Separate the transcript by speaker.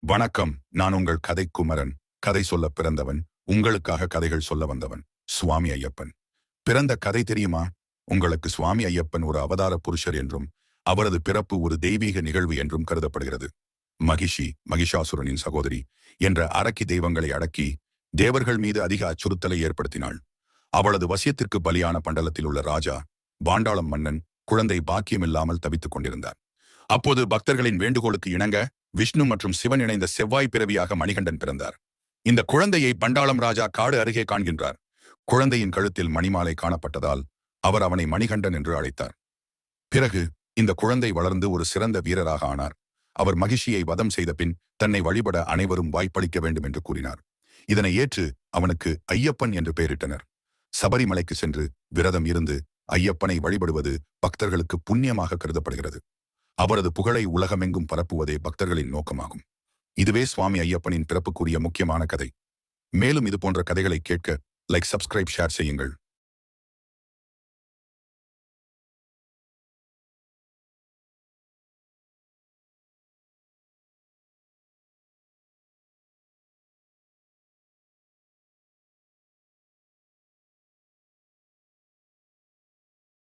Speaker 1: வணக்கம். நான் உங்கள் கதை குமரன். கதை சொல்ல பிறந்தவன், உங்களுக்காக கதைகள் சொல்ல வந்தவன். சுவாமி ஐயப்பன். பிறந்த கதை தெரியுமா? உங்களுக்கு சுவாமி ஐயப்பன் ஒரு அவதார புருஷர் என்றும் அவரது பிறப்பு ஒரு தெய்வீக நிகழ்வு என்றும் கருதப்படுகிறது. மகிஷாசுரனின் சகோதரி என்ற அரக்கி தெய்வங்களை அடக்கி தேவர்கள் மீது அதிக அச்சுறுத்தலை ஏற்படுத்தினாள். அவளது வசியத்திற்கு பலியான பண்டலத்தில் உள்ள ராஜா பாண்டாளம் மன்னன் குழந்தை பாக்கியமில்லாமல் தவித்துக் கொண்டிருந்தார். அப்போது பக்தர்களின் வேண்டுகோளுக்கு இணங்க விஷ்ணு மற்றும் சிவன் இணைந்த செவ்வாய் பிறவியாக மணிகண்டன் பிறந்தார். இந்த குழந்தையை பண்டாளம் ராஜா காடு அருகே காண்கின்றார். குழந்தையின் கழுத்தில் மணிமாலை காணப்பட்டதால் அவர் அவனை மணிகண்டன் என்று அழைத்தார். பிறகு இந்த குழந்தை வளர்ந்து ஒரு சிறந்த வீரராக ஆனார். அவர் மகிஷியை வதம் செய்த பின் தன்னை வழிபட அனைவரும் வாய்ப்பளிக்க வேண்டும் என்று கூறினார். இதனை ஏற்று அவனுக்கு ஐயப்பன் என்று பெயரிட்டனர். சபரிமலைக்கு சென்று விரதம் இருந்து ஐயப்பனை வழிபடுவது பக்தர்களுக்கு புண்ணியமாக கருதப்படுகிறது. அவரது புகழை உலகமெங்கும் பரப்புவதே பக்தர்களின் நோக்கமாகும். இதுவே சுவாமி ஐயப்பனின் பிறப்புக்குரிய முக்கியமான கதை. மேலும் இது போன்ற கதைகளை கேட்க லைக், சப்ஸ்கிரைப், ஷேர் செய்யுங்கள்.